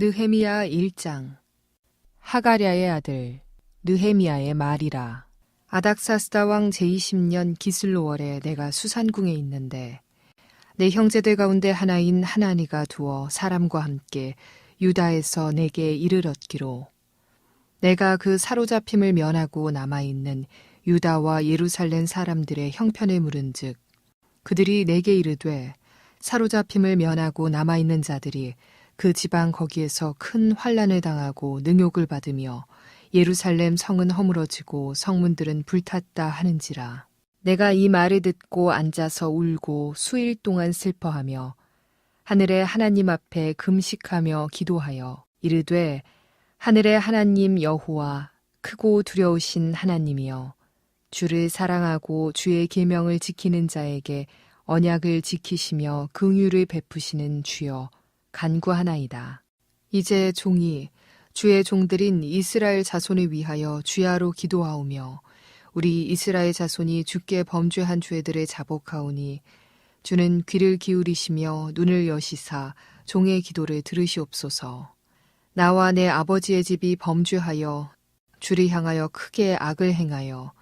느헤미야 1장. 하가랴의 아들 느헤미야의 말이라. 아닥사스다 왕 제20년 기슬로월에 내가 수산궁에 있는데 내 형제들 가운데 하나인 하나니가 두어 사람과 함께 유다에서 내게 이를 얻기로 내가 그 사로잡힘을 면하고 남아있는 유다와 예루살렘 사람들의 형편을 물은즉 그들이 내게 이르되 사로잡힘을 면하고 남아있는 자들이 그 지방 거기에서 큰 환난을 당하고 능욕을 받으며 예루살렘 성은 허물어지고 성문들은 불탔다 하는지라. 내가 이 말을 듣고 앉아서 울고 수일 동안 슬퍼하며 하늘의 하나님 앞에 금식하며 기도하여 이르되 하늘의 하나님 여호와 크고 두려우신 하나님이여 주를 사랑하고 주의 계명을 지키는 자에게 언약을 지키시며 긍휼을 베푸시는 주여 간구하나이다. 이제 종이 주의 종들인 이스라엘 자손을 위하여 주야로 기도하오며 우리 이스라엘 자손이 주께 범죄한 죄들을 자복하오니 주는 귀를 기울이시며 눈을 여시사 종의 기도를 들으시옵소서. 나와 내 아버지의 집이 범죄하여 주를 향하여 크게 악을 행하여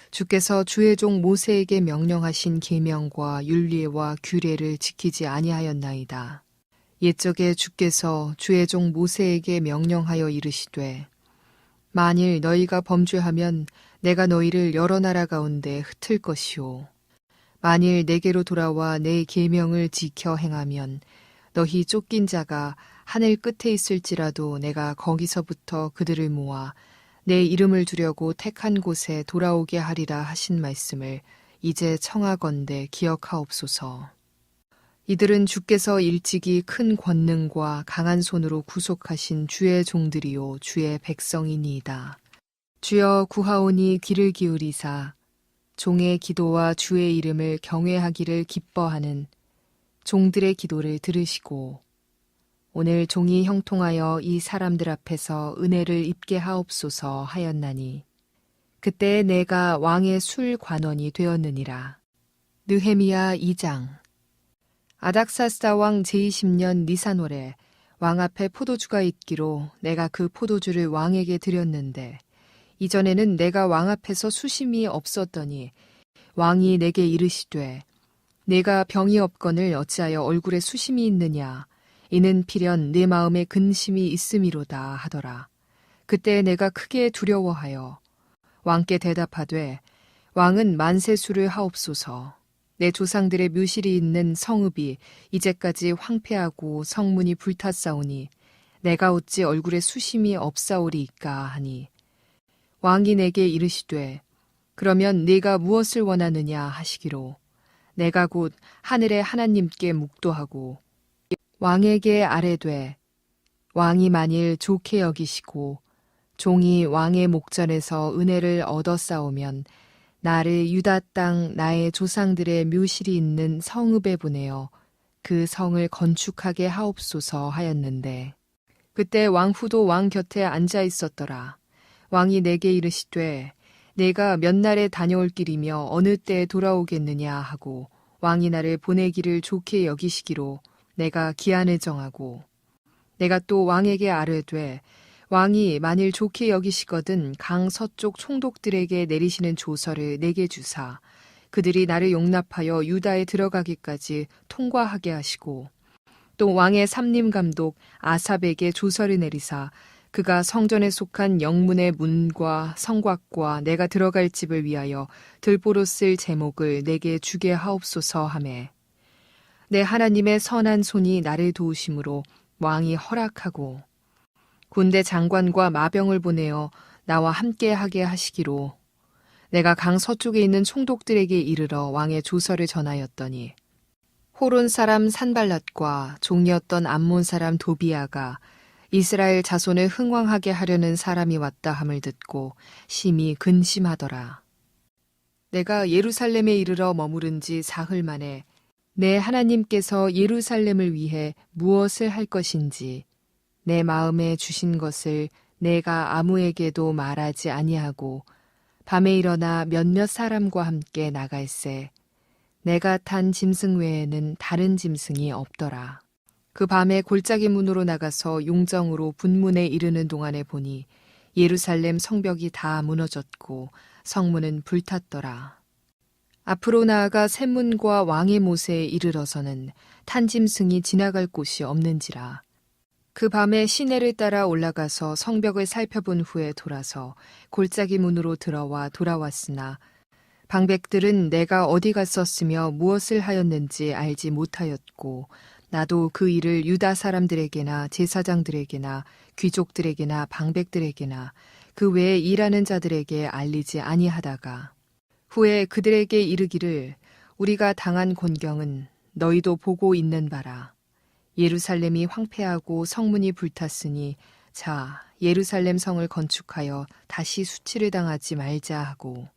주께서 주의 종 모세에게 명령하신 계명과 율례와 규례를 지키지 아니하였나이다. 옛적에 주께서 주의 종 모세에게 명령하여 이르시되 만일 너희가 범죄하면 내가 너희를 여러 나라 가운데 흩을 것이요 만일 내게로 돌아와 내 계명을 지켜 행하면 너희 쫓긴 자가 하늘 끝에 있을지라도 내가 거기서부터 그들을 모아 내 이름을 두려고 택한 곳에 돌아오게 하리라 하신 말씀을 이제 청하건대 기억하옵소서. 이들은 주께서 일찍이 큰 권능과 강한 손으로 구속하신 주의 종들이요 주의 백성이니이다. 주여 구하오니 귀를 기울이사 종의 기도와 주의 이름을 경외하기를 기뻐하는 종들의 기도를 들으시고 오늘 종이 형통하여 이 사람들 앞에서 은혜를 입게 하옵소서 하였나니 그때 내가 왕의 술 관원이 되었느니라. 느헤미야 2장. 아닥사스다 왕 제20년 니산월에 왕 앞에 포도주가 있기로 내가 그 포도주를 왕에게 드렸는데 이전에는 내가 왕 앞에서 수심이 없었더니 왕이 내게 이르시되 내가 병이 없거늘 어찌하여 얼굴에 수심이 있느냐 이는 필연 내 마음에 근심이 있음이로다 하더라. 그때 내가 크게 두려워하여 왕께 대답하되 왕은 만세수를 하옵소서. 내 조상들의 묘실이 있는 성읍이 이제까지 황폐하고 성문이 불탔사오니 내가 어찌 얼굴에 수심이 없사오리이까 하니 왕이 내게 이르시되 그러면 네가 무엇을 원하느냐 하시기로 내가 곧 하늘의 하나님께 묵도하고 왕에게 아뢰되 왕이 만일 좋게 여기시고 종이 왕의 목전에서 은혜를 얻어싸오면 나를 유다 땅 나의 조상들의 묘실이 있는 성읍에 보내어 그 성을 건축하게 하옵소서 하였는데 그때 왕후도 왕 곁에 앉아 있었더라. 왕이 내게 이르시되 내가 몇 날에 다녀올 길이며 어느 때에 돌아오겠느냐 하고 왕이 나를 보내기를 좋게 여기시기로 내가 기한을 정하고 내가 또 왕에게 아뢰되 왕이 만일 좋게 여기시거든 강 서쪽 총독들에게 내리시는 조서를 내게 주사 그들이 나를 용납하여 유다에 들어가기까지 통과하게 하시고 또 왕의 삼림감독 아삽에게 조서를 내리사 그가 성전에 속한 영문의 문과 성곽과 내가 들어갈 집을 위하여 들보로 쓸 제목을 내게 주게 하옵소서 하매 내 하나님의 선한 손이 나를 도우심으로 왕이 허락하고 군대 장관과 마병을 보내어 나와 함께하게 하시기로 내가 강 서쪽에 있는 총독들에게 이르러 왕의 조서를 전하였더니 호론 사람 산발랏과 종이었던 암몬 사람 도비아가 이스라엘 자손을 흥왕하게 하려는 사람이 왔다 함을 듣고 심히 근심하더라. 내가 예루살렘에 이르러 머무른 지 사흘 만에 내 하나님께서 예루살렘을 위해 무엇을 할 것인지 내 마음에 주신 것을 내가 아무에게도 말하지 아니하고 밤에 일어나 몇몇 사람과 함께 나갈새 내가 탄 짐승 외에는 다른 짐승이 없더라. 그 밤에 골짜기 문으로 나가서 용정으로 분문에 이르는 동안에 보니 예루살렘 성벽이 다 무너졌고 성문은 불탔더라. 앞으로 나아가 샘문과 왕의 못에 이르러서는 탄짐승이 지나갈 곳이 없는지라. 그 밤에 시내를 따라 올라가서 성벽을 살펴본 후에 돌아서 골짜기 문으로 들어와 돌아왔으나 방백들은 내가 어디 갔었으며 무엇을 하였는지 알지 못하였고 나도 그 일을 유다 사람들에게나 제사장들에게나 귀족들에게나 방백들에게나 그 외에 일하는 자들에게 알리지 아니하다가 후에 그들에게 이르기를 우리가 당한 곤경은 너희도 보고 있는 바라. 예루살렘이 황폐하고 성문이 불탔으니 자 예루살렘 성을 건축하여 다시 수치를 당하지 말자 하고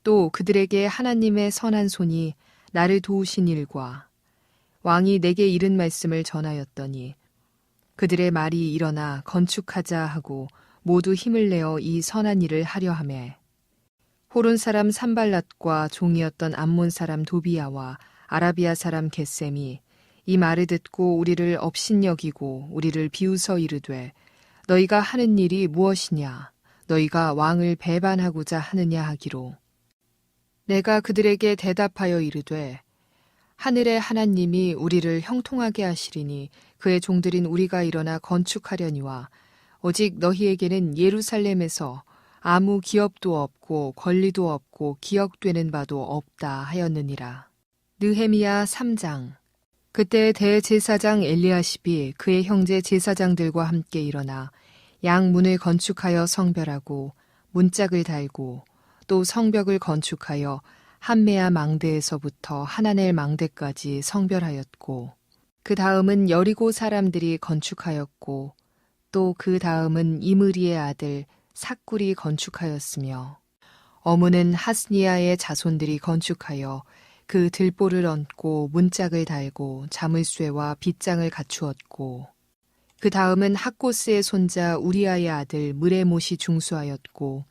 또 그들에게 하나님의 선한 손이 나를 도우신 일과 왕이 내게 이른 말씀을 전하였더니 그들의 말이 일어나 건축하자 하고 모두 힘을 내어 이 선한 일을 하려 하매 호론 사람 산발랏과 종이었던 암몬 사람 도비야와 아라비아 사람 겟셈이 이 말을 듣고 우리를 업신여기고 우리를 비웃어 이르되 너희가 하는 일이 무엇이냐 너희가 왕을 배반하고자 하느냐 하기로 내가 그들에게 대답하여 이르되 하늘의 하나님이 우리를 형통하게 하시리니 그의 종들인 우리가 일어나 건축하려니와 오직 너희에게는 예루살렘에서 아무 기업도 없고 권리도 없고 기억되는 바도 없다 하였느니라. 느헤미야 3장. 그때 대제사장 엘리야십이 그의 형제 제사장들과 함께 일어나 양문을 건축하여 성별하고 문짝을 달고 또 성벽을 건축하여 한메아 망대에서부터 하나넬 망대까지 성별하였고 그 다음은 여리고 사람들이 건축하였고 또 그 다음은 이므리의 아들 삭굴이 건축하였으며 어무는 하스니아의 자손들이 건축하여 그 들보를 얹고 문짝을 달고 자물쇠와 빗장을 갖추었고 그 다음은 학고스의 손자 우리아의 아들 무레못이 중수하였고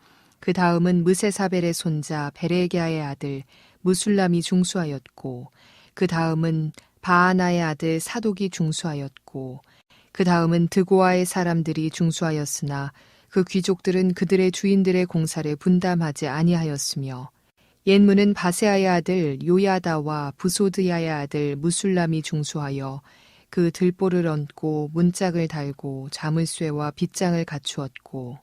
그 다음은 무세사벨의 손자 베레게아의 아들 무술람이 중수하였고 그 다음은 바하나의 아들 사독이 중수하였고 그 다음은 드고아의 사람들이 중수하였으나 그 귀족들은 그들의 주인들의 공사를 분담하지 아니하였으며 옛문은 바세아의 아들 요야다와 부소드야의 아들 무술람이 중수하여 그 들보를 얹고 문짝을 달고 자물쇠와 빗장을 갖추었고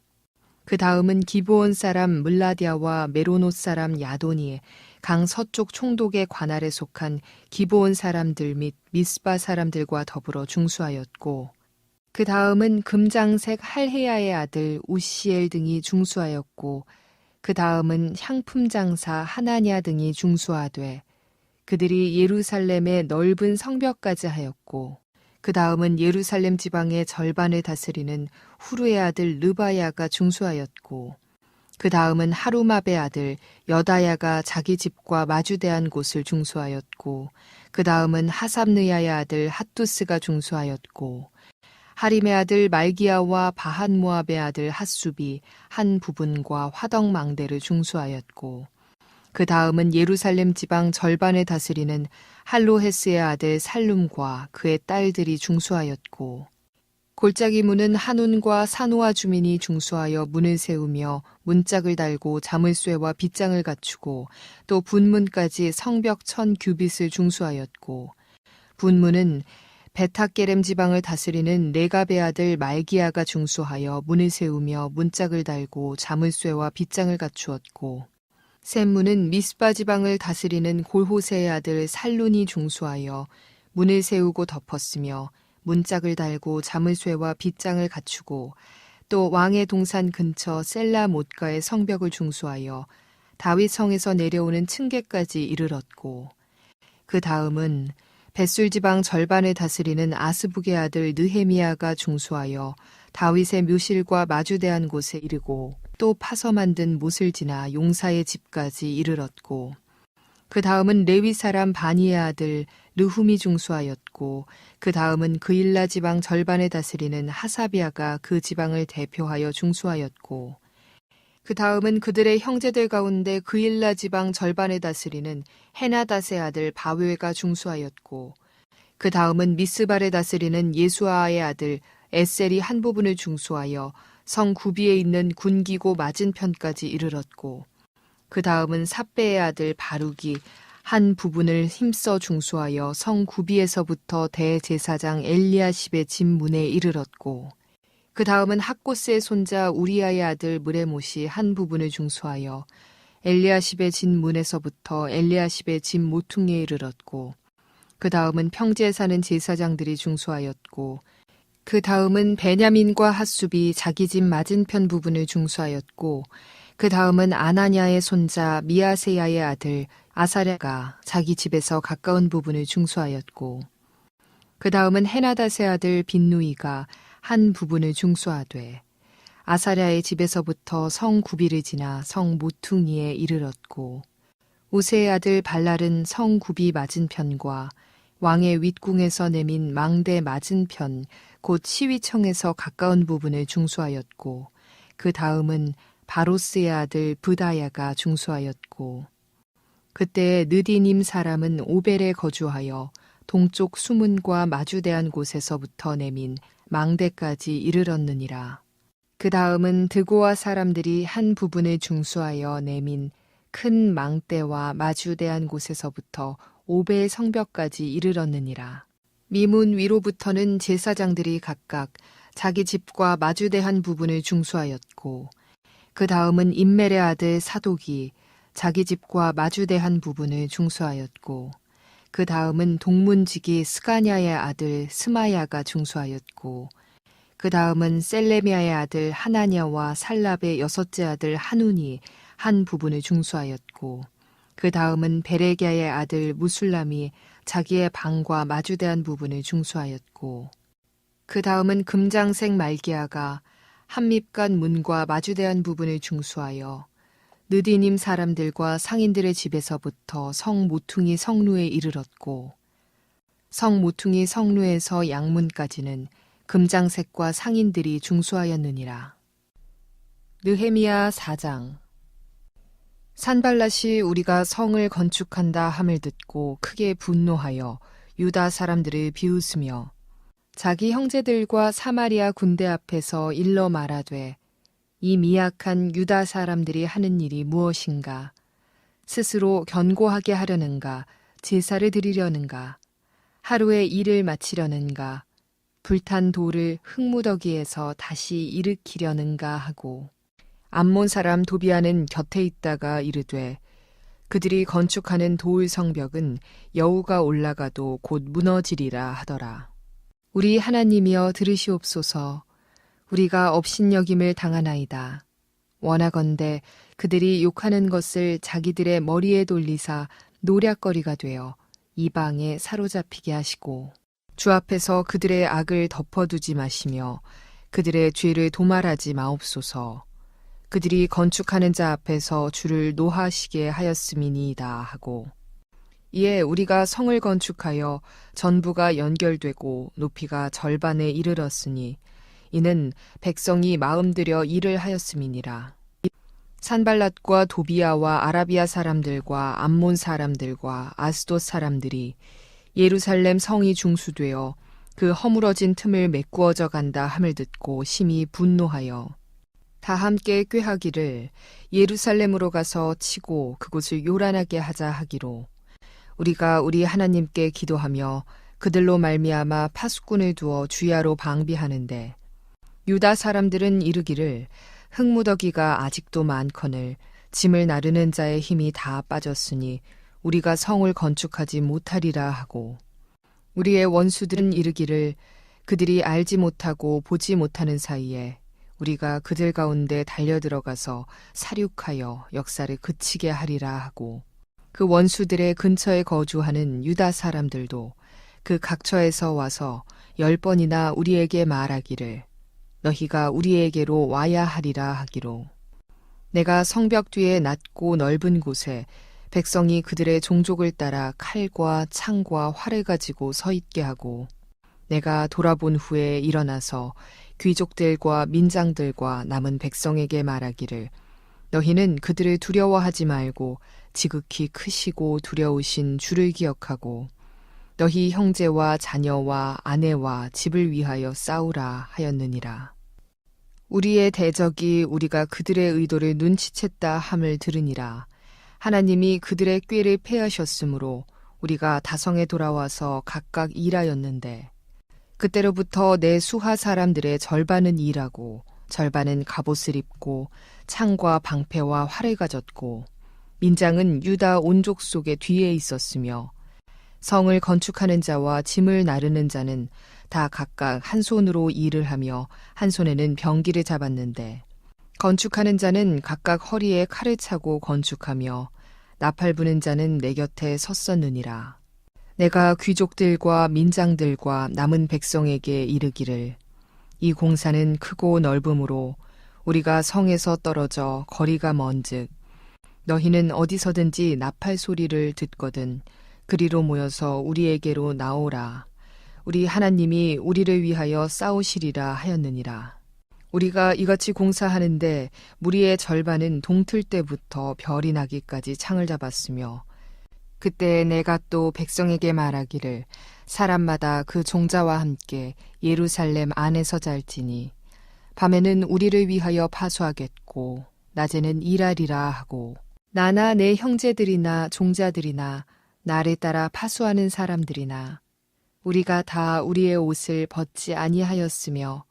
그 다음은 기브온 사람 물라디아와 메로노 사람 야돈이 강 서쪽 총독의 관할에 속한 기브온 사람들 및 미스바 사람들과 더불어 중수하였고 그 다음은 금장색 할헤야의 아들 우시엘 등이 중수하였고 그 다음은 향품 장사 하나냐 등이 중수하되 그들이 예루살렘의 넓은 성벽까지 하였고 그 다음은 예루살렘 지방의 절반을 다스리는 후르의 아들 르바야가 중수하였고 그 다음은 하루마베 아들 여다야가 자기 집과 마주대한 곳을 중수하였고 그 다음은 하삽느야의 아들 핫두스가 중수하였고 하림의 아들 말기야와 바한모압의 아들 핫숲이 한 부분과 화덕망대를 중수하였고 그 다음은 예루살렘 지방 절반을 다스리는 할로헤스의 아들 살룸과 그의 딸들이 중수하였고 골짜기 문은 한운과 사노아 주민이 중수하여 문을 세우며 문짝을 달고 자물쇠와 빗장을 갖추고 또 분문까지 성벽 1000규빗을 중수하였고 분문은 베타게렘 지방을 다스리는 레갑의 아들 말기야가 중수하여 문을 세우며 문짝을 달고 자물쇠와 빗장을 갖추었고 샘문은 미스바 지방을 다스리는 골호세의 아들 살룬이 중수하여 문을 세우고 덮었으며 문짝을 달고 자물쇠와 빗장을 갖추고 또 왕의 동산 근처 셀라 못가의 성벽을 중수하여 다윗 성에서 내려오는 층계까지 이르렀고 그 다음은 벳술 지방 절반을 다스리는 아스북의 아들 느헤미야가 중수하여 다윗의 묘실과 마주대한 곳에 이르고 또 파서 만든 못을 지나 용사의 집까지 이르렀고 그 다음은 레위 사람 바니의 아들 르훔이 중수하였고 그 다음은 그일라 지방 절반을 다스리는 하사비아가 그 지방을 대표하여 중수하였고 그 다음은 그들의 형제들 가운데 그일라 지방 절반을 다스리는 헤나닷의 아들 바웨가 중수하였고 그 다음은 미스바를 다스리는 예수아의 아들 에셀이 한 부분을 중수하여 성 구비에 있는 군기고 맞은편까지 이르렀고, 그 다음은 삽배의 아들 바룩이 한 부분을 힘써 중수하여 성 구비에서부터 대제사장 엘리야십의 집 문에 이르렀고, 그 다음은 학고스의 손자 우리아의 아들 무레못이 한 부분을 중수하여 엘리야십의 집 문에서부터 엘리야십의 집 모퉁이에 이르렀고, 그 다음은 평지에 사는 제사장들이 중수하였고, 그 다음은 베냐민과 핫숲이 자기 집 맞은편 부분을 중수하였고, 그 다음은 아나냐의 손자 미아세야의 아들 아사랴가 자기 집에서 가까운 부분을 중수하였고, 그 다음은 헤나닷의 아들 빈누이가 한 부분을 중수하되, 아사랴의 집에서부터 성 구비를 지나 성 모퉁이에 이르렀고, 우세의 아들 발랄은 성 구비 맞은편과 왕의 윗궁에서 내민 망대 맞은편 곧 시위청에서 가까운 부분을 중수하였고, 그 다음은 바로스의 아들 브다야가 중수하였고, 그때 느디님 사람은 오벨에 거주하여 동쪽 수문과 마주대한 곳에서부터 내민 망대까지 이르렀느니라. 그 다음은 드고아 사람들이 한 부분을 중수하여 내민 큰 망대와 마주대한 곳에서부터 오벨 성벽까지 이르렀느니라. 미문 위로부터는 제사장들이 각각 자기 집과 마주대한 부분을 중수하였고, 그 다음은 임멜의 아들 사독이 자기 집과 마주대한 부분을 중수하였고, 그 다음은 동문지기 스가냐의 아들 스마야가 중수하였고, 그 다음은 셀레미아의 아들 하나냐와 살랍의 여섯째 아들 하눈이 한 부분을 중수하였고, 그 다음은 베레기야의 아들 무술람이 자기의 방과 마주대한 부분을 중수하였고, 그 다음은 금장색 말기야가 한밉간 문과 마주대한 부분을 중수하여 느디님 사람들과 상인들의 집에서부터 성 모퉁이 성루에 이르렀고, 성 모퉁이 성루에서 양문까지는 금장색과 상인들이 중수하였느니라. 느헤미야 4장. 산발랏이 우리가 성을 건축한다 함을 듣고 크게 분노하여 유다 사람들을 비웃으며 자기 형제들과 사마리아 군대 앞에서 일러 말하되, 이 미약한 유다 사람들이 하는 일이 무엇인가? 스스로 견고하게 하려는가? 제사를 드리려는가? 하루에 일을 마치려는가? 불탄 돌을 흙무더기에서 다시 일으키려는가 하고, 암몬 사람 도비아는 곁에 있다가 이르되, 그들이 건축하는 돌 성벽은 여우가 올라가도 곧 무너지리라 하더라. 우리 하나님이여 들으시옵소서. 우리가 업신여김을 당하나이다. 원하건대 그들이 욕하는 것을 자기들의 머리에 돌리사 노략거리가 되어 이방에 사로잡히게 하시고, 주 앞에서 그들의 악을 덮어두지 마시며 그들의 죄를 도말하지 마옵소서. 그들이 건축하는 자 앞에서 주를 노하시게 하였음이니이다 하고, 이에 우리가 성을 건축하여 전부가 연결되고 높이가 절반에 이르렀으니 이는 백성이 마음들여 일을 하였음이니라. 산발랏과 도비아와 아라비아 사람들과 암몬 사람들과 아스돗 사람들이 예루살렘 성이 중수되어 그 허물어진 틈을 메꾸어져 간다 함을 듣고 심히 분노하여 다 함께 꾀하기를 예루살렘으로 가서 치고 그곳을 요란하게 하자 하기로, 우리가 우리 하나님께 기도하며 그들로 말미암아 파수꾼을 두어 주야로 방비하는데, 유다 사람들은 이르기를 흙무더기가 아직도 많거늘 짐을 나르는 자의 힘이 다 빠졌으니 우리가 성을 건축하지 못하리라 하고, 우리의 원수들은 이르기를 그들이 알지 못하고 보지 못하는 사이에 우리가 그들 가운데 달려들어가서 사륙하여 역사를 그치게 하리라 하고, 그 원수들의 근처에 거주하는 유다 사람들도 그 각처에서 와서 10번이나 우리에게 말하기를 너희가 우리에게로 와야 하리라 하기로, 내가 성벽 뒤에 낮고 넓은 곳에 백성이 그들의 종족을 따라 칼과 창과 활을 가지고 서 있게 하고, 내가 돌아본 후에 일어나서 귀족들과 민장들과 남은 백성에게 말하기를 너희는 그들을 두려워하지 말고 지극히 크시고 두려우신 주를 기억하고 너희 형제와 자녀와 아내와 집을 위하여 싸우라 하였느니라. 우리의 대적이 우리가 그들의 의도를 눈치챘다 함을 들으니라. 하나님이 그들의 꾀를 패하셨으므로 우리가 다성에 돌아와서 각각 일하였는데 그때로부터 내 수하 사람들의 절반은 일하고 절반은 갑옷을 입고 창과 방패와 활을 가졌고 민장은 유다 온족 속에 뒤에 있었으며 성을 건축하는 자와 짐을 나르는 자는 다 각각 한 손으로 일을 하며 한 손에는 병기를 잡았는데 건축하는 자는 각각 허리에 칼을 차고 건축하며 나팔 부는 자는 내 곁에 섰었느니라. 내가 귀족들과 민장들과 남은 백성에게 이르기를 이 공사는 크고 넓음으로 우리가 성에서 떨어져 거리가 먼즉 너희는 어디서든지 나팔 소리를 듣거든 그리로 모여서 우리에게로 나오라. 우리 하나님이 우리를 위하여 싸우시리라 하였느니라. 우리가 이같이 공사하는데 무리의 절반은 동틀 때부터 별이 나기까지 창을 잡았으며 그때 내가 또 백성에게 말하기를 사람마다 그 종자와 함께 예루살렘 안에서 잘지니 밤에는 우리를 위하여 파수하겠고 낮에는 일하리라 하고 나나 내 형제들이나 종자들이나 나를 따라 파수하는 사람들이나 우리가 다 우리의 옷을 벗지 아니하였으며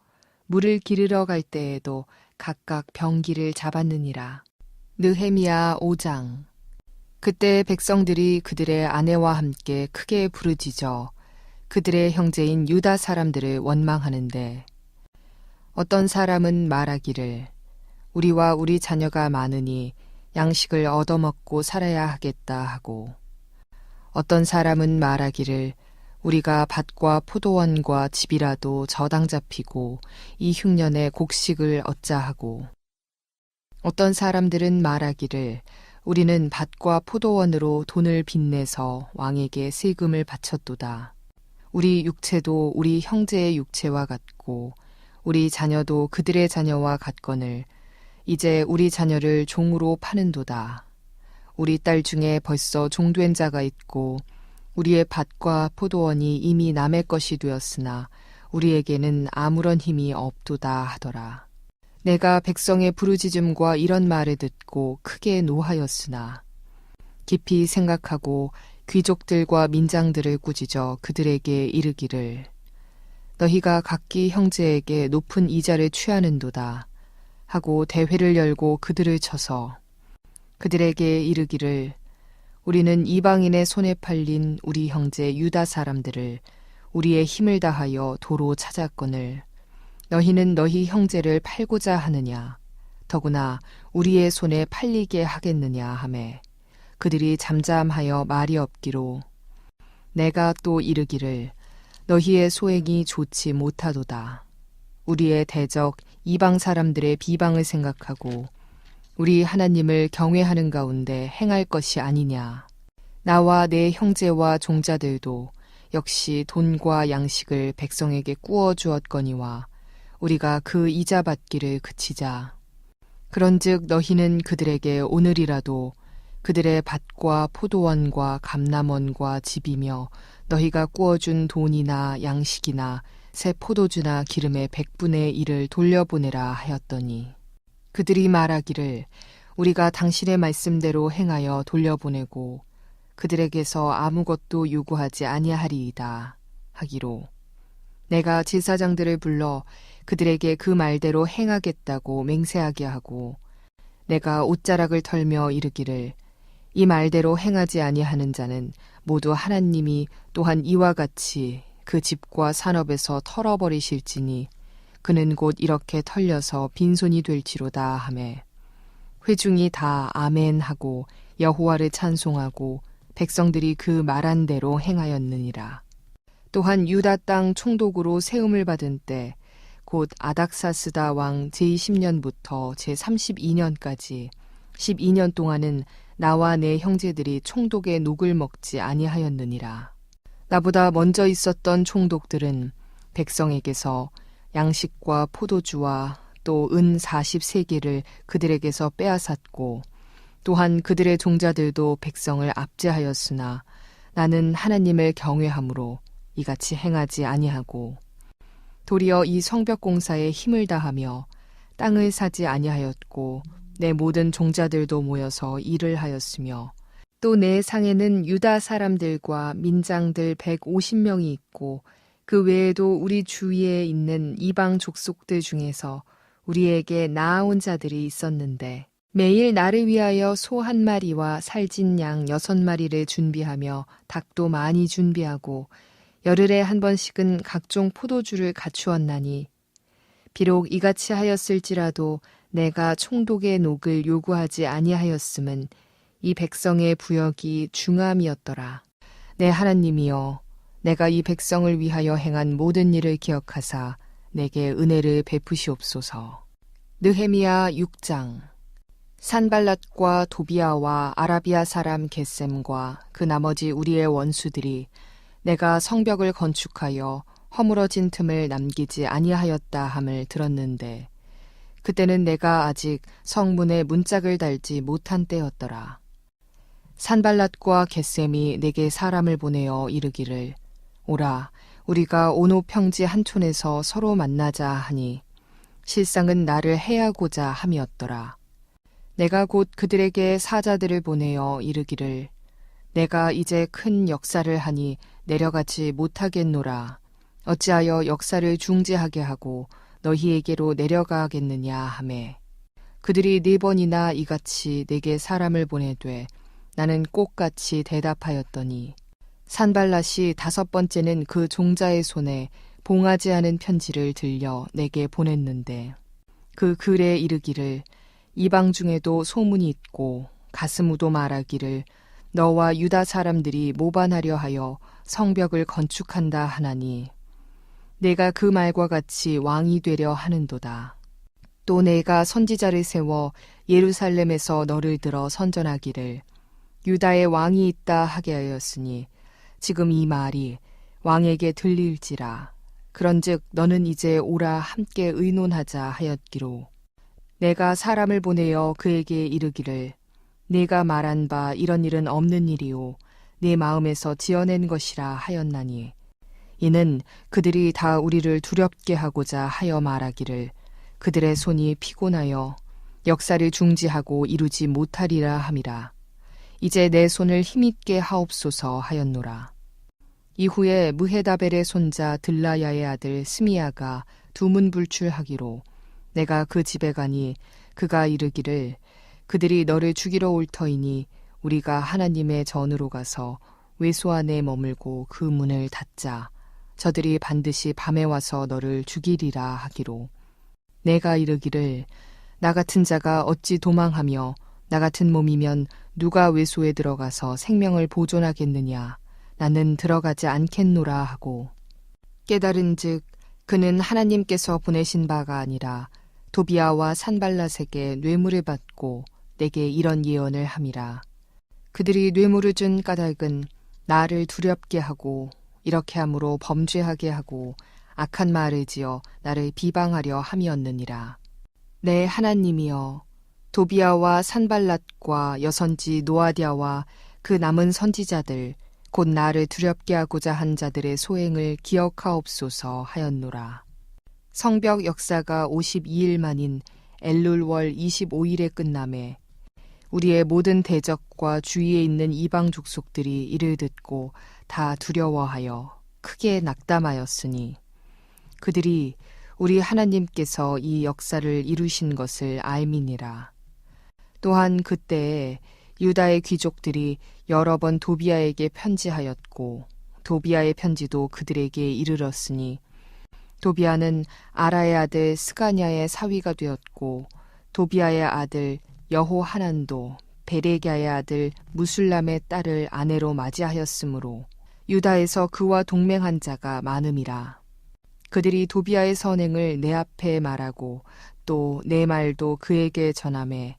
물을 기르러 갈 때에도 각각 병기를 잡았느니라. 느헤미야 5장. 그때 백성들이 그들의 아내와 함께 크게 부르짖어 그들의 형제인 유다 사람들을 원망하는데 어떤 사람은 말하기를 우리와 우리 자녀가 많으니 양식을 얻어먹고 살아야 하겠다 하고 어떤 사람은 말하기를 우리가 밭과 포도원과 집이라도 저당 잡히고 이 흉년에 곡식을 얻자 하고 어떤 사람들은 말하기를 우리는 밭과 포도원으로 돈을 빚내서 왕에게 세금을 바쳤도다. 우리 육체도 우리 형제의 육체와 같고 우리 자녀도 그들의 자녀와 같거늘 이제 우리 자녀를 종으로 파는도다. 우리 딸 중에 벌써 종된 자가 있고 우리의 밭과 포도원이 이미 남의 것이 되었으나 우리에게는 아무런 힘이 없도다 하더라. 내가 백성의 부르짖음과 이런 말을 듣고 크게 노하였으나 깊이 생각하고 귀족들과 민장들을 꾸짖어 그들에게 이르기를 너희가 각기 형제에게 높은 이자를 취하는도다 하고 대회를 열고 그들을 쳐서 그들에게 이르기를 우리는 이방인의 손에 팔린 우리 형제 유다 사람들을 우리의 힘을 다하여 도로 찾았거늘 너희는 너희 형제를 팔고자 하느냐 더구나 우리의 손에 팔리게 하겠느냐 하매 그들이 잠잠하여 말이 없기로 내가 또 이르기를 너희의 소행이 좋지 못하도다. 우리의 대적 이방 사람들의 비방을 생각하고 우리 하나님을 경외하는 가운데 행할 것이 아니냐. 나와 내 형제와 종자들도 역시 돈과 양식을 백성에게 꾸어 주었거니와 우리가 그 이자 받기를 그치자. 그런즉 너희는 그들에게 오늘이라도 그들의 밭과 포도원과 감람원과 집이며 너희가 꾸어준 돈이나 양식이나 새 포도주나 기름의 100분의 1을 돌려보내라 하였더니 그들이 말하기를 우리가 당신의 말씀대로 행하여 돌려보내고 그들에게서 아무것도 요구하지 아니하리이다 하기로 내가 제사장들을 불러 그들에게 그 말대로 행하겠다고 맹세하게 하고 내가 옷자락을 털며 이르기를 이 말대로 행하지 아니하는 자는 모두 하나님이 또한 이와 같이 그 집과 산업에서 털어버리실지니 그는 곧 이렇게 털려서 빈손이 될지로다 하매 회중이 다 아멘 하고 여호와를 찬송하고 백성들이 그 말한 대로 행하였느니라. 또한 유다 땅 총독으로 세움을 받은 때 곧 아닥사스다 왕 제20년부터 제32년까지 12년 동안은 나와 내 형제들이 총독의 녹을 먹지 아니하였느니라. 나보다 먼저 있었던 총독들은 백성에게서 양식과 포도주와 또 은 40세계를 그들에게서 빼앗았고 또한 그들의 종자들도 백성을 압제하였으나 나는 하나님을 경외함으로 이같이 행하지 아니하고 도리어 이 성벽 공사에 힘을 다하며 땅을 사지 아니하였고 내 모든 종자들도 모여서 일을 하였으며 또 내 상에는 유다 사람들과 민장들 150명이 있고 그 외에도 우리 주위에 있는 이방 족속들 중에서 우리에게 나아온 자들이 있었는데 매일 나를 위하여 소 1마리와 살진 양 6마리를 준비하며 닭도 많이 준비하고 열흘에 한 번씩은 각종 포도주를 갖추었나니 비록 이같이 하였을지라도 내가 총독의 녹을 요구하지 아니하였음은 이 백성의 부역이 중함이었더라. 내 하나님이여, 내가 이 백성을 위하여 행한 모든 일을 기억하사 내게 은혜를 베푸시옵소서. 느헤미야 6장. 산발랏과 도비아와 아라비아 사람 겟셈과 그 나머지 우리의 원수들이 내가 성벽을 건축하여 허물어진 틈을 남기지 아니하였다 함을 들었는데 그때는 내가 아직 성문에 문짝을 달지 못한 때였더라. 산발랏과 겟셈이 내게 사람을 보내어 이르기를 오라 우리가 오노 평지 한촌에서 서로 만나자 하니 실상은 나를 해하고자 함이었더라. 내가 곧 그들에게 사자들을 보내어 이르기를 내가 이제 큰 역사를 하니 내려가지 못하겠노라. 어찌하여 역사를 중지하게 하고 너희에게로 내려가겠느냐 하매 그들이 4번이나 이같이 내게 사람을 보내되 나는 꼭같이 대답하였더니 산발랏이 5번째는 그 종자의 손에 봉하지 않은 편지를 들려 내게 보냈는데 그 글에 이르기를 이방 중에도 소문이 있고 가스무도 말하기를 너와 유다 사람들이 모반하려 하여 성벽을 건축한다 하나니 내가 그 말과 같이 왕이 되려 하는도다. 또 내가 선지자를 세워 예루살렘에서 너를 들어 선전하기를 유다의 왕이 있다 하게 하였으니 지금 이 말이 왕에게 들릴지라. 그런즉 너는 이제 오라 함께 의논하자 하였기로 내가 사람을 보내어 그에게 이르기를 네가 말한 바 이런 일은 없는 일이요 네 마음에서 지어낸 것이라 하였나니 이는 그들이 다 우리를 두렵게 하고자 하여 말하기를 그들의 손이 피곤하여 역사를 중지하고 이루지 못하리라 함이라. 이제 내 손을 힘있게 하옵소서 하였노라. 이후에 무헤다벨의 손자 들라야의 아들 스미야가 두문불출하기로 내가 그 집에 가니 그가 이르기를 그들이 너를 죽이러 올 터이니 우리가 하나님의 전으로 가서 외소 안에 머물고 그 문을 닫자. 저들이 반드시 밤에 와서 너를 죽이리라 하기로 내가 이르기를 나 같은 자가 어찌 도망하며 나 같은 몸이면 누가 외소에 들어가서 생명을 보존하겠느냐. 나는 들어가지 않겠노라 하고 깨달은즉 그는 하나님께서 보내신 바가 아니라 도비아와 산발랏에게 뇌물을 받고 내게 이런 예언을 함이라. 그들이 뇌물을 준 까닭은 나를 두렵게 하고 이렇게 함으로 범죄하게 하고 악한 말을 지어 나를 비방하려 함이었느니라. 내 하나님이여 도비아와 산발랏과 여선지 노아디아와 그 남은 선지자들 곧 나를 두렵게 하고자 한 자들의 소행을 기억하옵소서 하였노라. 성벽 역사가 52일 만인 엘룰월 25일에 끝남에 우리의 모든 대적과 주위에 있는 이방 족속들이 이를 듣고 다 두려워하여 크게 낙담하였으니 그들이 우리 하나님께서 이 역사를 이루신 것을 알미니라. 또한 그때에 유다의 귀족들이 여러 번 도비아에게 편지하였고 도비아의 편지도 그들에게 이르렀으니 도비아는 아라의 아들 스가냐의 사위가 되었고 도비아의 아들 여호하난도 베레갸의 아들 무술람의 딸을 아내로 맞이하였으므로 유다에서 그와 동맹한 자가 많음이라. 그들이 도비아의 선행을 내 앞에 말하고 또 내 말도 그에게 전하매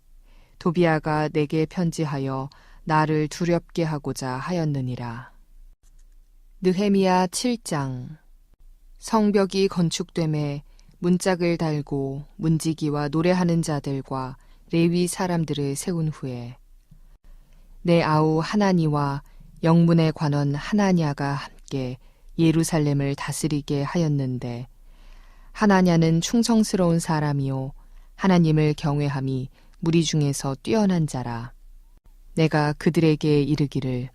도비아가 내게 편지하여 나를 두렵게 하고자 하였느니라. 느헤미야 7장. 성벽이 건축됨에 문짝을 달고 문지기와 노래하는 자들과 레위 사람들을 세운 후에 내 아우 하나니와 영문의 관원 하나냐가 함께 예루살렘을 다스리게 하였는데 하나냐는 충성스러운 사람이요 하나님을 경외함이 무리 중에서 뛰어난 자라. 내가 그들에게 이르기를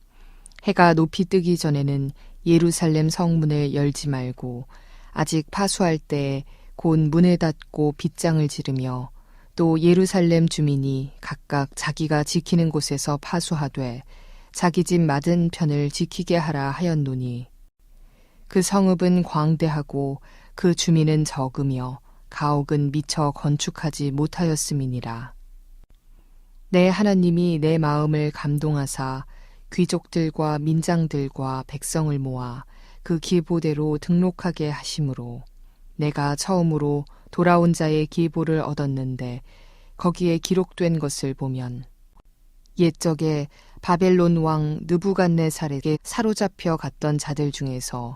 해가 높이 뜨기 전에는 예루살렘 성문을 열지 말고 아직 파수할 때에 곧 문을 닫고 빗장을 지르며 또 예루살렘 주민이 각각 자기가 지키는 곳에서 파수하되 자기 집 맞은편을 지키게 하라 하였노니 그 성읍은 광대하고 그 주민은 적으며 가옥은 미처 건축하지 못하였음이니라. 내 하나님이 내 마음을 감동하사 귀족들과 민장들과 백성을 모아 그 기보대로 등록하게 하심으로 내가 처음으로 돌아온 자의 기보를 얻었는데 거기에 기록된 것을 보면 옛적에 바벨론 왕 느부갓네살에게 사로잡혀 갔던 자들 중에서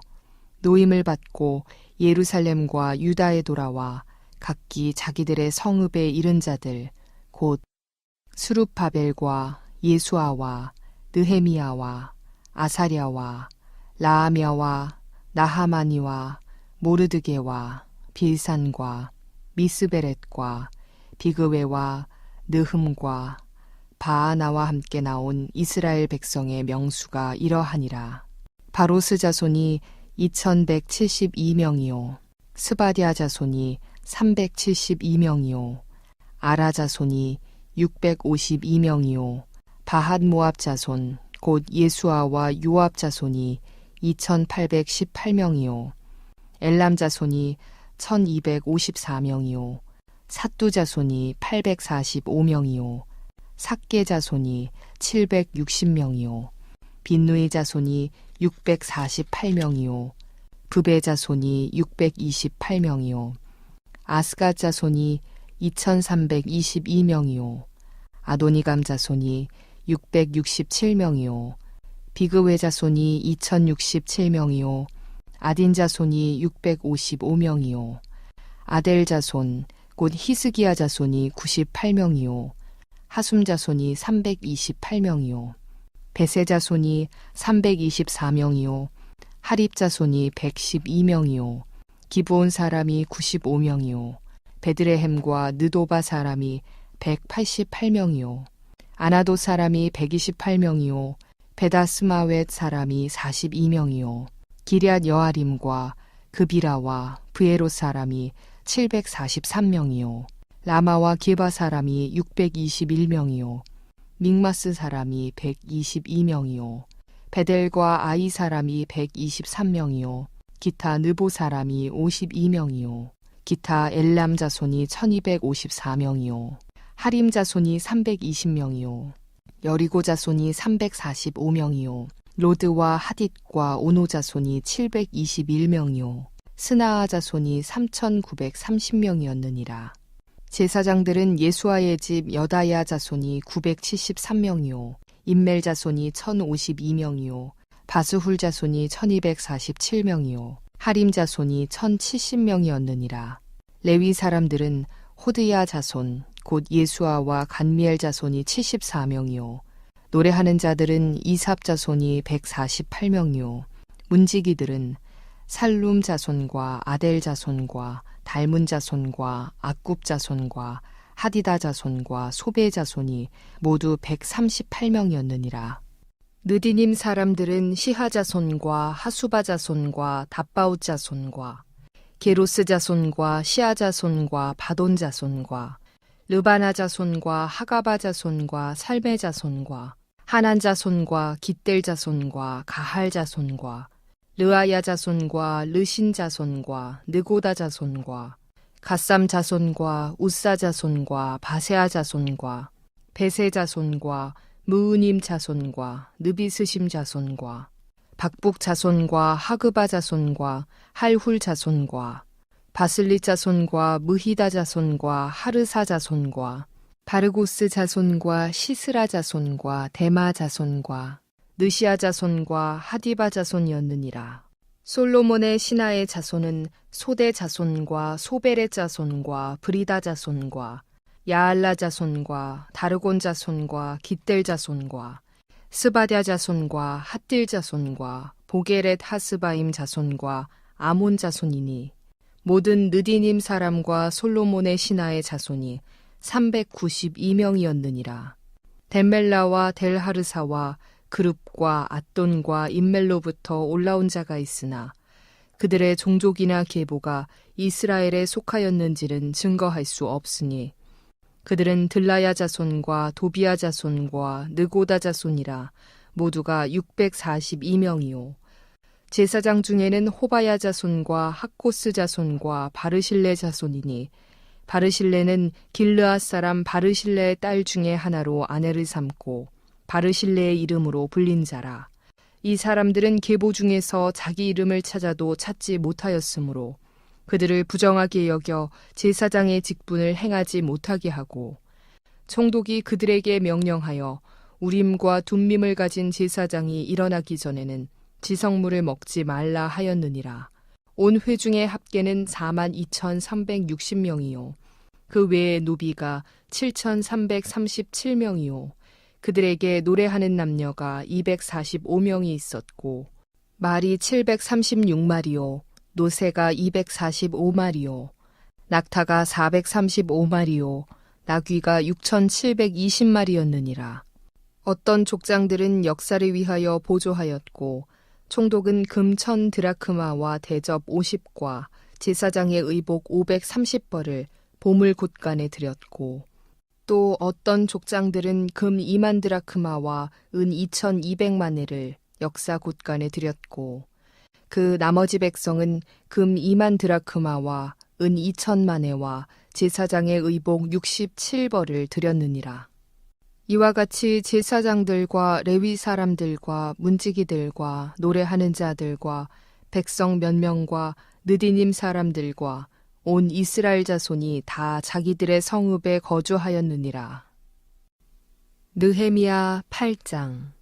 노임을 받고 예루살렘과 유다에 돌아와 각기 자기들의 성읍에 이른 자들 곧 수룹바벨과 예수아와 느헤미야와 아사랴와 라아мя와 나하마니와 모르드게와 빌산과 미스베렛과 비그웨와 느흠과 바아나와 함께 나온 이스라엘 백성의 명수가 이러하니라. 바로스 자손이 2172명이요 스바디아 자손이 372명이요 아라 자손이 652명이요 바핫 모압 자손 곧 예수아와 요압 자손이 2818명이요 엘람 자손이 1254명이요 삿두 자손이 845명이요 삭게 자손이 760명이요 빈누이 자손이 648명이요 브베 자손이 628명이요 아스갓 자손이 2322명이요 아도니감 자손이 667명이요 비그웨 자손이 2067명이요 아딘 자손이 655명이요 아델 자손 곧 히스기야 자손이 98명이요 하숨 자손이 328명이요 베세 자손이 324명이요 하립 자손이 112명이요 기브온 사람이 95명이요 베드레헴과 느도바 사람이 188명이요 아나도 사람이 128명이요 베다스마웻 사람이 42명이요 기럇 여아림과 그비라와 브에롯 사람이 743명이요 라마와 기바 사람이 621명이요 믹마스 사람이 122명이요 베델과 아이 사람이 123명이요 기타 느보 사람이 52명이요 기타 엘람 자손이 1254명이요 하림 자손이 320명이요 여리고 자손이 345명이요 로드와 하딧과 오노 자손이 721명이요 스나아 자손이 3930명이었느니라. 제사장들은 예수아의 집 여다야 자손이 973명이요 임멜 자손이 1052명이요 바스훌 자손이 1247명이요 하림 자손이 1070명이었느니라. 레위 사람들은 호드야 자손 곧 예수아와 간미엘 자손이 74명이요 노래하는 자들은 이삽 자손이 148명이요 문지기들은 살룸 자손과 아델 자손과 달문 자손과 악굽 자손과 하디다 자손과 소베 자손이 모두 138명이었느니라. 느디님 사람들은 시하 자손과 하수바 자손과 답바웃 자손과 게로스 자손과 시아 자손과 바돈 자손과 르바나 자손과 하가바 자손과 살메 자손과 하난 자손과 깃델 자손과 가할 자손과 르아야 자손과 르신 자손과 느고다 자손과 갓삼 자손과 우사 자손과 바세아 자손과 베세 자손과 무으님 자손과 느비스심 자손과 박북 자손과 하그바 자손과 할훌 자손과 바슬리 자손과 무히다 자손과 하르사 자손과 바르고스 자손과 시스라 자손과 데마 자손과 느시아 자손과 하디바 자손이었느니라. 솔로몬의 신하의 자손은 소대 자손과 소베렛 자손과 브리다 자손과 야알라 자손과 다르곤 자손과 깃델 자손과 스바랴 자손과 핫딜 자손과 보게렛 하스바임 자손과 아몬 자손이니 모든 느디님 사람과 솔로몬의 신하의 자손이 392명이었느니라. 델멜라와 델하르사와 그룹과 앗돈과 임멜로부터 올라온 자가 있으나 그들의 종족이나 계보가 이스라엘에 속하였는지는 증거할 수 없으니 그들은 들라야 자손과 도비야 자손과 느고다 자손이라 모두가 642명이요. 제사장 중에는 호바야 자손과 학코스 자손과 바르실레 자손이니 바르실레는 길르앗 사람 바르실레의 딸 중에 하나로 아내를 삼고 바르실레의 이름으로 불린 자라. 이 사람들은 계보 중에서 자기 이름을 찾아도 찾지 못하였으므로 그들을 부정하게 여겨 제사장의 직분을 행하지 못하게 하고 총독이 그들에게 명령하여 우림과 둠밈을 가진 제사장이 일어나기 전에는 지성물을 먹지 말라 하였느니라. 온 회중의 합계는 42,360명이요. 그 외에 노비가 7,337명이요. 그들에게 노래하는 남녀가 245명이 있었고 말이 736마리요. 노새가 245마리요. 낙타가 435마리요. 나귀가 6,720마리였느니라. 어떤 족장들은 역사를 위하여 보조하였고 총독은 금 1,000드라크마와 대접 50과 제사장의 의복 530벌을 보물 곳간에 드렸고 또 어떤 족장들은 금 2만 드라크마와 은 2,200마네를 역사 곳간에 드렸고 그 나머지 백성은 금 2만 드라크마와 은 2,000마네와 제사장의 의복 67벌을 드렸느니라. 이와 같이 제사장들과 레위 사람들과 문지기들과 노래하는 자들과 백성 몇 명과 느디님 사람들과 온 이스라엘 자손이 다 자기들의 성읍에 거주하였느니라. 느헤미야 8장.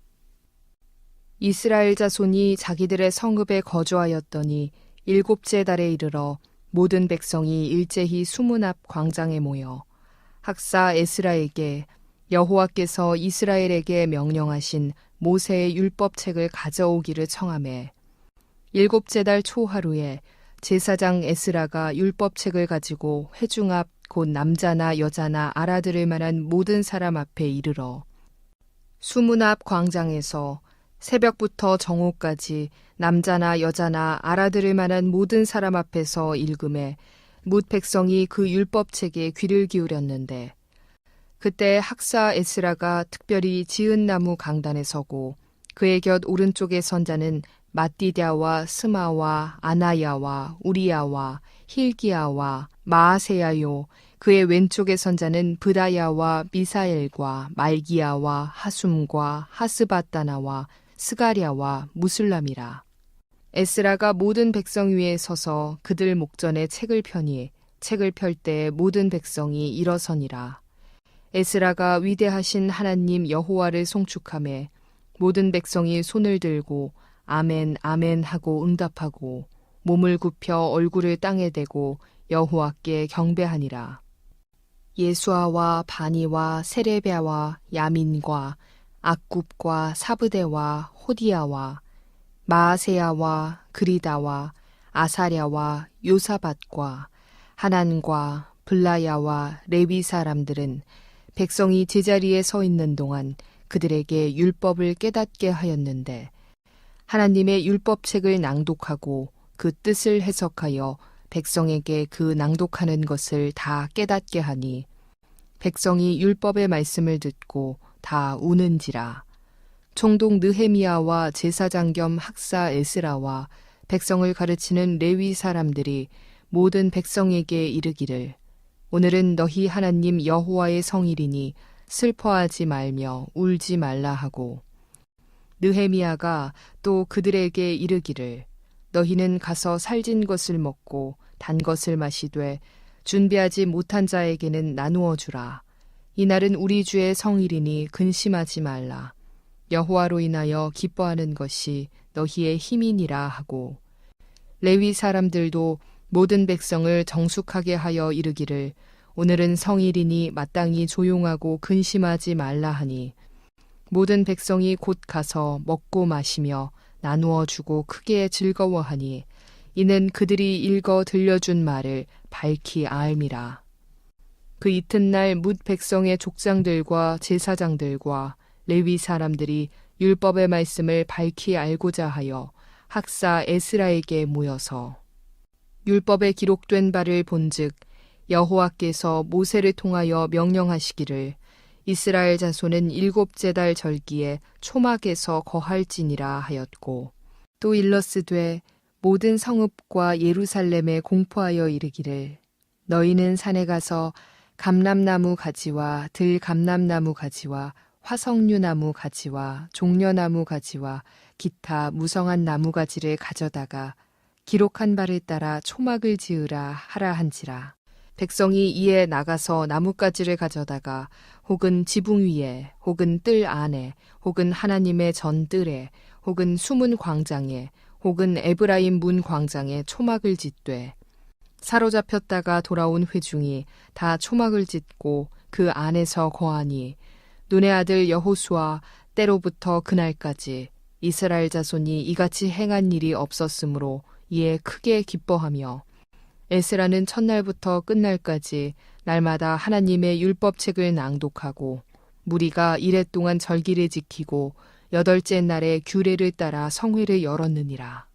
이스라엘 자손이 자기들의 성읍에 거주하였더니 7째 달에 이르러 모든 백성이 일제히 수문 앞 광장에 모여 학사 에스라에게 여호와께서 이스라엘에게 명령하신 모세의 율법책을 가져오기를 청하매 7째 달 초하루에 제사장 에스라가 율법책을 가지고 회중 앞 곧 남자나 여자나 알아들을 만한 모든 사람 앞에 이르러 수문 앞 광장에서 새벽부터 정오까지 남자나 여자나 알아들을 만한 모든 사람 앞에서 읽음에 뭇 백성이 그 율법책에 귀를 기울였는데 그때 학사 에스라가 특별히 지은 나무 강단에 서고 그의 곁 오른쪽에 선 자는 마띠랴와 스마와 아나야와 우리야와 힐기야와 마아세야요. 그의 왼쪽에 선 자는 브다야와 미사엘과 말기야와 하숨과 하스바다나와 스가랴와 무술람이라. 에스라가 모든 백성 위에 서서 그들 목전에 책을 펴니 책을 펼 때 모든 백성이 일어서니라. 에스라가 위대하신 하나님 여호와를 송축하매 모든 백성이 손을 들고 아멘 아멘 하고 응답하고 몸을 굽혀 얼굴을 땅에 대고 여호와께 경배하니라. 예수아와 바니와 세레베아와 야민과 악굽과 사브데와 호디야와 마아세야와 그리다와 아사랴와 요사밧과 하난과 블라야와 레위 사람들은 백성이 제자리에 서 있는 동안 그들에게 율법을 깨닫게 하였는데 하나님의 율법책을 낭독하고 그 뜻을 해석하여 백성에게 그 낭독하는 것을 다 깨닫게 하니 백성이 율법의 말씀을 듣고 다 우는지라. 총독 느헤미야와 제사장 겸 학사 에스라와 백성을 가르치는 레위 사람들이 모든 백성에게 이르기를 오늘은 너희 하나님 여호와의 성일이니 슬퍼하지 말며 울지 말라 하고 느헤미야가 또 그들에게 이르기를 너희는 가서 살진 것을 먹고 단 것을 마시되 준비하지 못한 자에게는 나누어 주라. 이날은 우리 주의 성일이니 근심하지 말라. 여호와로 인하여 기뻐하는 것이 너희의 힘이니라 하고 레위 사람들도 모든 백성을 정숙하게 하여 이르기를 오늘은 성일이니 마땅히 조용하고 근심하지 말라 하니 모든 백성이 곧 가서 먹고 마시며 나누어 주고 크게 즐거워하니 이는 그들이 읽어 들려준 말을 밝히 알미라. 그 이튿날 뭇 백성의 족장들과 제사장들과 레위 사람들이 율법의 말씀을 밝히 알고자 하여 학사 에스라에게 모여서 율법에 기록된 바를 본즉 여호와께서 모세를 통하여 명령하시기를 이스라엘 자손은 7째 달 절기에 초막에서 거할지니라 하였고 또 일러스되 모든 성읍과 예루살렘에 공포하여 이르기를 너희는 산에 가서 감람나무 가지와 들감람나무 가지와 화석류나무 가지와 종려나무 가지와 기타 무성한 나무 가지를 가져다가 기록한 바를 따라 초막을 지으라 하라 한지라. 백성이 이에 나가서 나뭇가지를 가져다가 혹은 지붕 위에 혹은 뜰 안에 혹은 하나님의 전뜰에 혹은 수문 광장에 혹은 에브라임 문 광장에 초막을 짓되 사로잡혔다가 돌아온 회중이 다 초막을 짓고 그 안에서 거하니 눈의 아들 여호수아 때로부터 그날까지 이스라엘 자손이 이같이 행한 일이 없었으므로 이에 크게 기뻐하며 에스라는 첫날부터 끝날까지 날마다 하나님의 율법책을 낭독하고 무리가 이레 동안 절기를 지키고 8째 날에 규례를 따라 성회를 열었느니라.